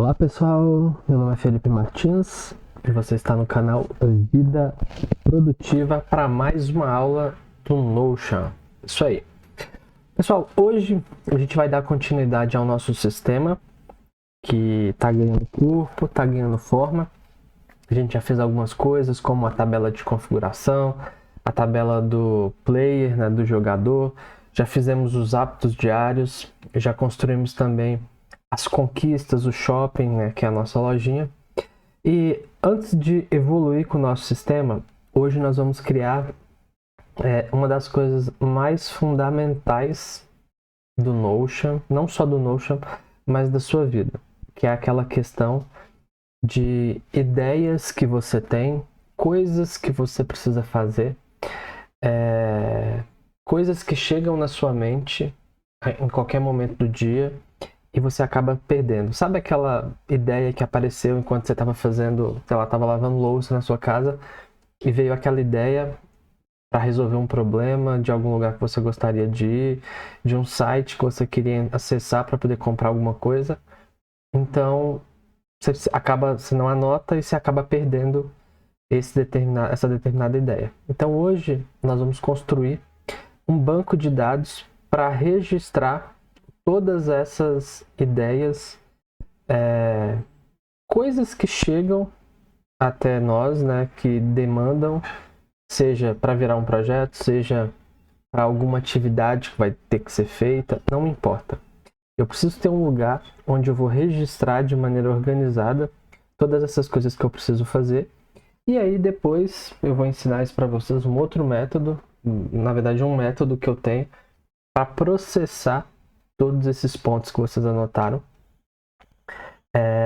Olá pessoal, meu nome é Felipe Martins e você está no canal Vida Produtiva para mais uma aula do Notion. Isso aí. Pessoal, hoje a gente vai dar continuidade ao nosso sistema que está ganhando corpo, está ganhando forma. A gente já fez algumas coisas como a tabela de configuração, a tabela do player, né, do jogador. Já fizemos os hábitos diários, já construímos também as conquistas, o shopping, né, que é a nossa lojinha. E antes de evoluir com o nosso sistema, hoje nós vamos criar uma das coisas mais fundamentais do Notion, não só do Notion, mas da sua vida, que é aquela questão de ideias que você tem, coisas que você precisa fazer, coisas que chegam na sua mente em qualquer momento do dia e você acaba perdendo. Sabe aquela ideia que apareceu enquanto você estava fazendo, sei lá, estava lavando louça na sua casa e veio aquela ideia para resolver um problema de algum lugar que você gostaria de ir, de um site que você queria acessar para poder comprar alguma coisa. Então, você não anota e você acaba perdendo essa determinada ideia. Então hoje nós vamos construir um banco de dados para registrar todas essas ideias, coisas que chegam até nós, né, que demandam, seja para virar um projeto, seja para alguma atividade que vai ter que ser feita, não importa. Eu preciso ter um lugar onde eu vou registrar de maneira organizada todas essas coisas que eu preciso fazer. E aí depois eu vou ensinar isso para vocês, um outro método, na verdade um método que eu tenho para processar todos esses pontos que vocês anotaram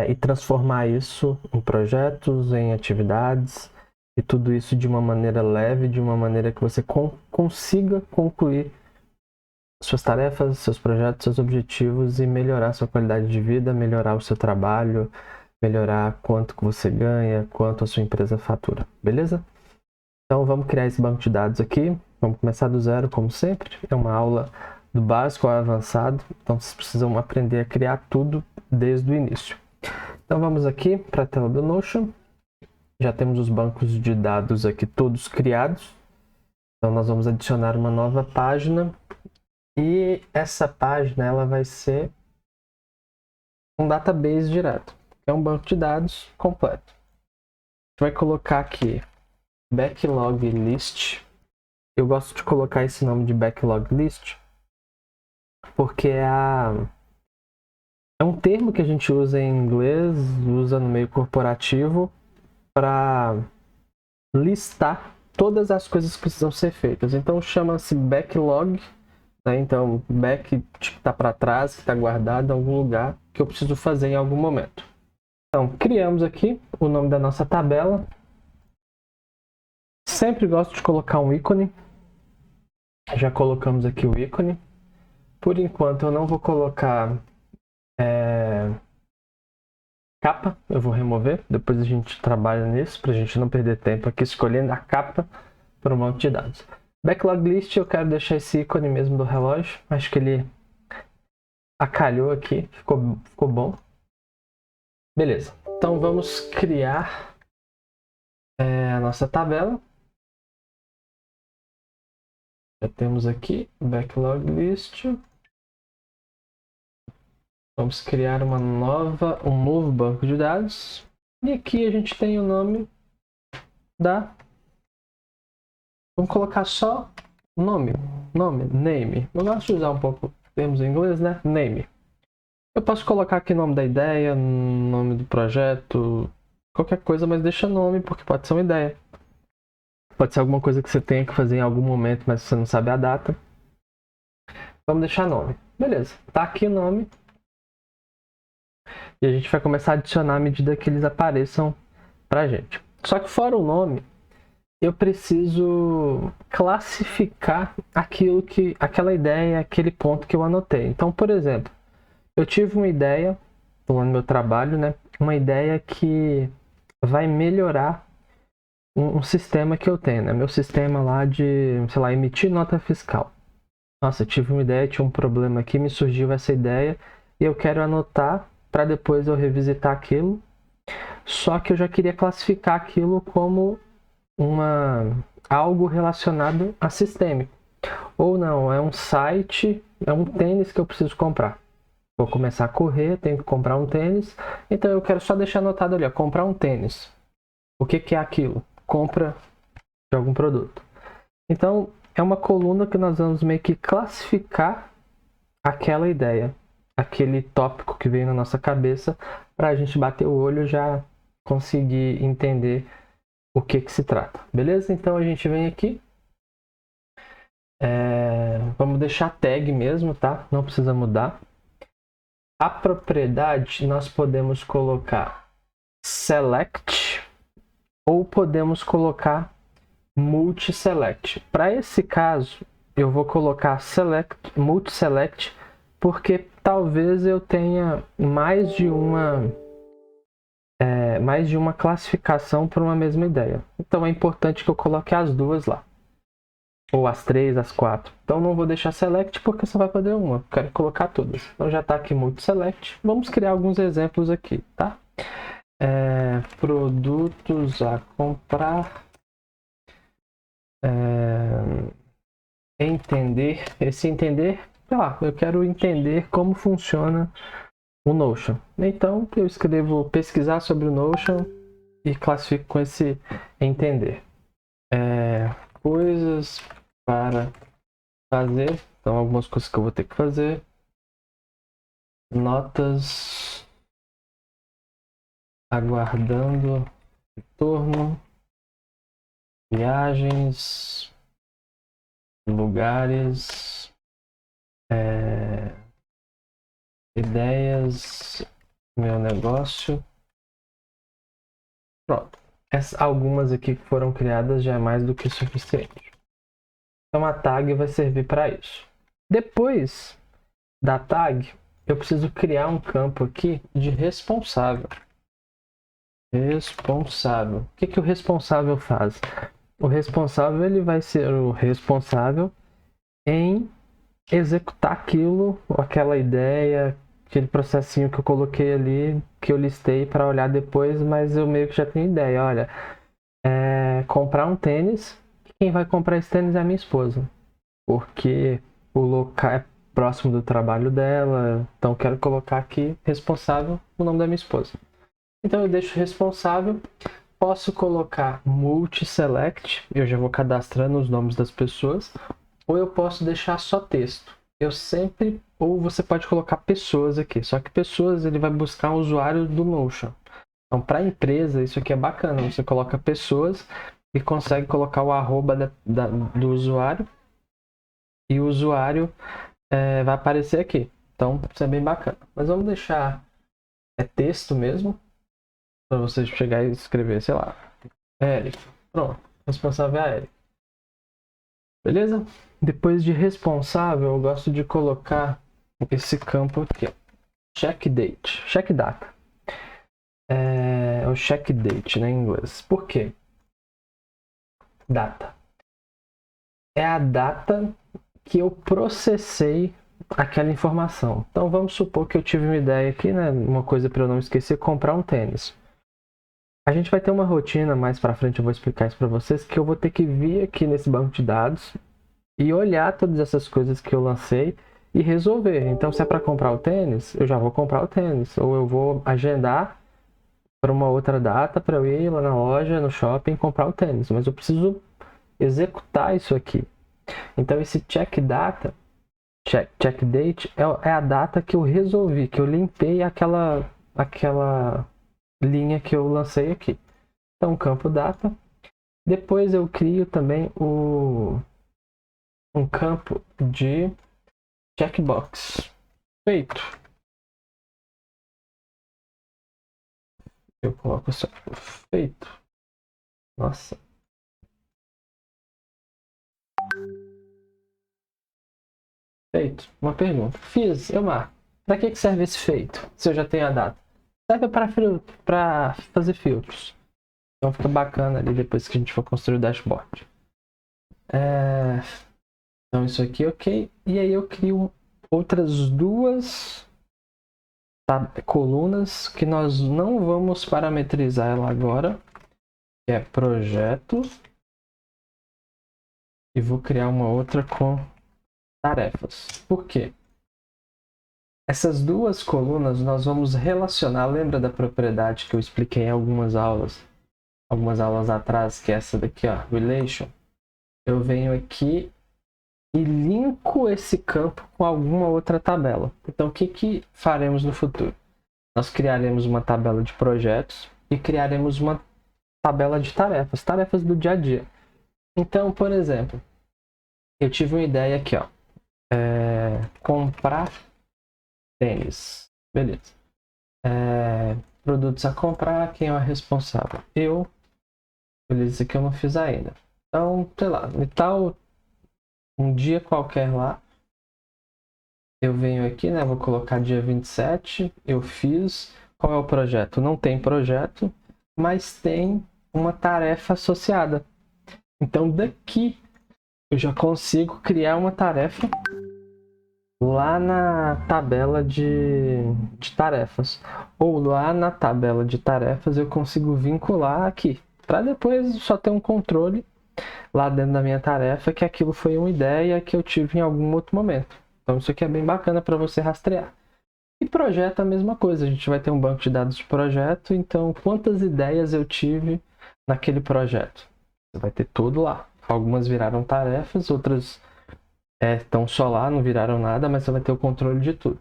e transformar isso em projetos, em atividades e tudo isso de uma maneira leve, de uma maneira que você consiga concluir suas tarefas, seus projetos, seus objetivos e melhorar sua qualidade de vida, melhorar o seu trabalho, melhorar quanto que você ganha, quanto a sua empresa fatura, beleza? Então vamos criar esse banco de dados aqui, vamos começar do zero como sempre, é uma aula do básico ao avançado, então vocês precisam aprender a criar tudo desde o início. Então vamos aqui para a tela do Notion, já temos os bancos de dados aqui todos criados, então nós vamos adicionar uma nova página e essa página ela vai ser um database direto. É um banco de dados completo. A gente vai colocar aqui backlog list. Eu gosto de colocar esse nome de backlog list porque é um termo que a gente usa em inglês, usa no meio corporativo para listar todas as coisas que precisam ser feitas. Então chama-se backlog, né? Então back está para trás, que está guardado em algum lugar que eu preciso fazer em algum momento. Então, criamos aqui o nome da nossa tabela. Sempre gosto de colocar um ícone. Já colocamos aqui o ícone. Por enquanto, eu não vou colocar capa. Eu vou remover. Depois a gente trabalha nisso, para a gente não perder tempo aqui escolhendo a capa para um banco de dados. Backlog list, eu quero deixar esse ícone mesmo do relógio. Acho que ele acalhou aqui. Ficou bom. Beleza, então vamos criar a nossa tabela. Já temos aqui backlog list. Vamos criar um novo banco de dados. E aqui a gente tem o nome Vamos colocar só nome, name. Eu gosto de usar um pouco termos em inglês, né? Name. Eu posso colocar aqui o nome da ideia, nome do projeto, qualquer coisa, mas deixa nome, porque pode ser uma ideia. Pode ser alguma coisa que você tenha que fazer em algum momento, mas você não sabe a data. Vamos deixar nome. Beleza, tá aqui o nome. E a gente vai começar a adicionar à medida que eles apareçam pra gente. Só que fora o nome, eu preciso classificar aquela ideia, aquele ponto que eu anotei. Então, por exemplo, eu tive uma ideia, no meu trabalho, né? Uma ideia que vai melhorar um sistema que eu tenho, né? Meu sistema lá de, sei lá, emitir nota fiscal. Nossa, eu tive uma ideia, tinha um problema aqui, me surgiu essa ideia e eu quero anotar para depois eu revisitar aquilo. Só que eu já queria classificar aquilo como algo relacionado a sistêmico. Ou não, é um site, é um tênis que eu preciso comprar. Vou começar a correr, tenho que comprar um tênis. Então eu quero só deixar anotado ali, ó, comprar um tênis. O que é aquilo? Compra de algum produto. Então é uma coluna que nós vamos meio que classificar aquela ideia, aquele tópico que veio na nossa cabeça, para a gente bater o olho e já conseguir entender o que se trata. Beleza? Então a gente vem aqui. Vamos deixar tag mesmo, tá? Não precisa mudar. A propriedade nós podemos colocar select ou podemos colocar multi-select. Para esse caso, eu vou colocar multi-select porque talvez eu tenha mais de uma classificação para uma mesma ideia. Então é importante que eu coloque as duas lá. Ou as 3, as 4. Então não vou deixar select porque só vai poder uma. Eu quero colocar todas. Então já está aqui multi-select. Vamos criar alguns exemplos aqui, tá? Produtos a comprar. Entender. Esse entender, sei lá, eu quero entender como funciona o Notion. Então eu escrevo pesquisar sobre o Notion e classifico com esse entender. Coisas para fazer. Então algumas coisas que eu vou ter que fazer. Notas. Aguardando retorno. Viagens. Lugares. Ideias. Meu negócio. Pronto. Algumas aqui que foram criadas já é mais do que suficiente. Então a tag vai servir para isso. Depois da tag, eu preciso criar um campo aqui de responsável. Responsável. O que o responsável faz? O responsável ele vai ser o responsável em executar aquilo, aquela ideia, aquele processinho que eu coloquei ali, que eu listei para olhar depois, mas eu meio que já tenho ideia. Olha, comprar um tênis. Quem vai comprar esse tênis é a minha esposa, porque o local é próximo do trabalho dela, então quero colocar aqui responsável o nome da minha esposa. Então eu deixo responsável, posso colocar multi-select, eu já vou cadastrando os nomes das pessoas, ou eu posso deixar só texto. Ou você pode colocar pessoas aqui, só que pessoas ele vai buscar um usuário do Notion. Então para a empresa isso aqui é bacana, você coloca pessoas e consegue colocar o arroba do usuário e o usuário vai aparecer aqui. Então isso é bem bacana. Mas vamos deixar texto mesmo, para você chegar e escrever, sei lá, Eric. Pronto, responsável é Eric. Beleza? Depois de responsável, eu gosto de colocar esse campo aqui, ó. Check date, check data. É o check date, né, em inglês. Por quê? Data. É a data que eu processei aquela informação. Então vamos supor que eu tive uma ideia aqui, né? Uma coisa para eu não esquecer, comprar um tênis. A gente vai ter uma rotina, mais para frente eu vou explicar isso para vocês, que eu vou ter que vir aqui nesse banco de dados e olhar todas essas coisas que eu lancei e resolver. Então se é para comprar o tênis, eu já vou comprar o tênis. Ou eu vou agendar para uma outra data para eu ir lá na loja, no shopping, comprar o tênis. Mas eu preciso executar isso aqui. Então esse check data, check date é a data que eu resolvi, que eu limpei aquela linha que eu lancei aqui. Então campo data. Depois eu crio também um campo de checkbox. Feito. Eu coloco só feito. Nossa. Feito. Uma pergunta. Fiz, eu marco. Para que serve esse feito? Se eu já tenho a data. Serve para fazer filtros. Então fica bacana ali depois que a gente for construir o dashboard. Então isso aqui ok. E aí eu crio outras duas colunas que nós não vamos parametrizar ela agora, que é projeto, e vou criar uma outra com tarefas. Por quê? Essas duas colunas nós vamos relacionar, lembra da propriedade que eu expliquei em algumas aulas atrás, que é essa daqui, ó, relation? Eu venho aqui e linko esse campo com alguma outra tabela. Então, o que faremos no futuro? Nós criaremos uma tabela de projetos e criaremos uma tabela de tarefas do dia a dia. Então, por exemplo, eu tive uma ideia aqui, ó, comprar tênis, beleza. Produtos a comprar, quem é o responsável? Eu. Beleza, isso aqui eu não fiz ainda. Então, sei lá, me tal um dia qualquer lá, eu venho aqui, né? Vou colocar dia 27, eu fiz. Qual é o projeto? Não tem projeto, mas tem uma tarefa associada. Então, daqui eu já consigo criar uma tarefa lá na tabela de tarefas. Ou lá na tabela de tarefas eu consigo vincular aqui, para depois só ter um controle lá dentro da minha tarefa que aquilo foi uma ideia que eu tive em algum outro momento. Então isso aqui é bem bacana para você rastrear. E projeto é a mesma coisa, a gente vai ter um banco de dados de projeto, então quantas ideias eu tive naquele projeto? Você vai ter tudo lá. Algumas viraram tarefas, outras estão só lá, não viraram nada, mas você vai ter o controle de tudo.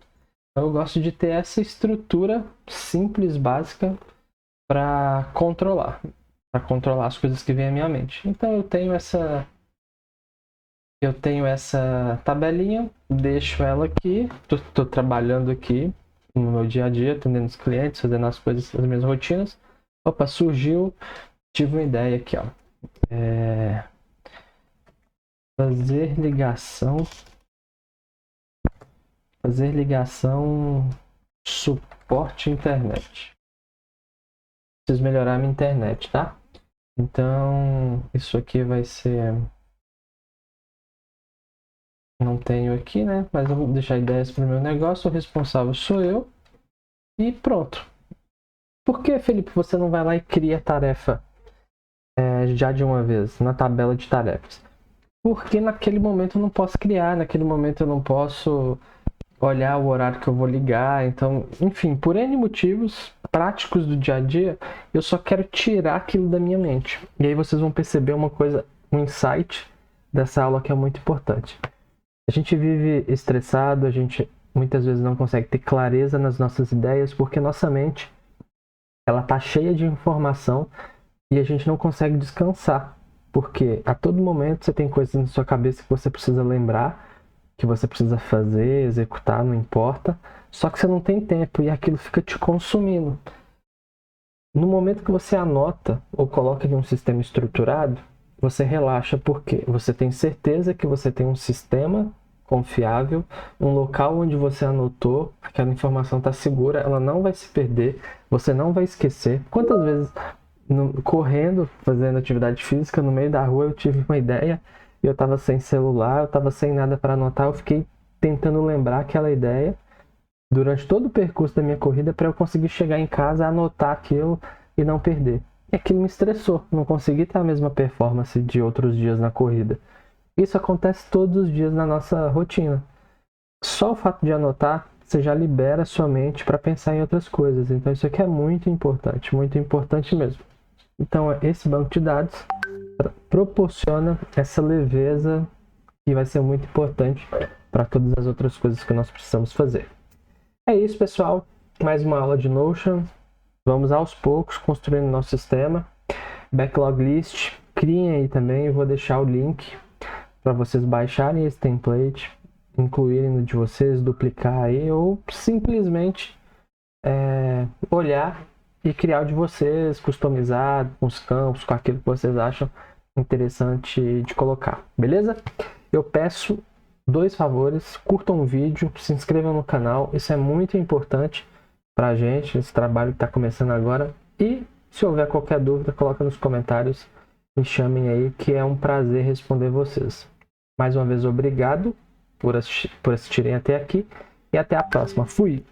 Então eu gosto de ter essa estrutura simples, básica, para controlar as coisas que vêm à minha mente. Então eu tenho essa tabelinha, deixo ela aqui, tô trabalhando aqui no meu dia a dia, atendendo os clientes, fazendo as coisas, as minhas rotinas. Opa, surgiu, tive uma ideia aqui, ó. Fazer ligação suporte internet. Preciso melhorar a minha internet, tá? Então, isso aqui vai ser... Não tenho aqui, né? Mas eu vou deixar ideias para o meu negócio. O responsável sou eu. E pronto. Por que, Felipe, você não vai lá e cria a tarefa já de uma vez, na tabela de tarefas? Porque naquele momento eu não posso criar, naquele momento eu não posso olhar o horário que eu vou ligar. Então, enfim, por N motivos práticos do dia a dia, eu só quero tirar aquilo da minha mente. E aí vocês vão perceber uma coisa, um insight dessa aula que é muito importante. A gente vive estressado, a gente muitas vezes não consegue ter clareza nas nossas ideias, porque nossa mente ela tá cheia de informação e a gente não consegue descansar. Porque a todo momento você tem coisas na sua cabeça que você precisa lembrar, que você precisa fazer, executar, não importa. Só que você não tem tempo e aquilo fica te consumindo. No momento que você anota ou coloca em um sistema estruturado, você relaxa porque você tem certeza que você tem um sistema confiável, um local onde você anotou, aquela informação está segura, ela não vai se perder, você não vai esquecer. Quantas vezes correndo, fazendo atividade física, no meio da rua eu tive uma ideia e eu estava sem celular, eu estava sem nada para anotar, eu fiquei tentando lembrar aquela ideia durante todo o percurso da minha corrida para eu conseguir chegar em casa, anotar aquilo e não perder. E aquilo me estressou, não consegui ter a mesma performance de outros dias na corrida. Isso acontece todos os dias na nossa rotina. Só o fato de anotar, você já libera a sua mente para pensar em outras coisas. Então isso aqui é muito importante mesmo. Então esse banco de dados proporciona essa leveza que vai ser muito importante para todas as outras coisas que nós precisamos fazer. É isso, pessoal. Mais uma aula de Notion. Vamos aos poucos construindo nosso sistema. Backlog list. Criem aí também. Eu vou deixar o link para vocês baixarem esse template, incluírem no de vocês, duplicar aí, ou simplesmente olhar e criar o de vocês, customizar com os campos, com aquilo que vocês acham interessante de colocar. Beleza? Eu peço 2 favores: curtam o vídeo, se inscrevam no canal, isso é muito importante pra gente, esse trabalho que está começando agora. E se houver qualquer dúvida, coloca nos comentários, me chamem aí, que é um prazer responder vocês. Mais uma vez, obrigado por assistirem até aqui e até a próxima. Fui!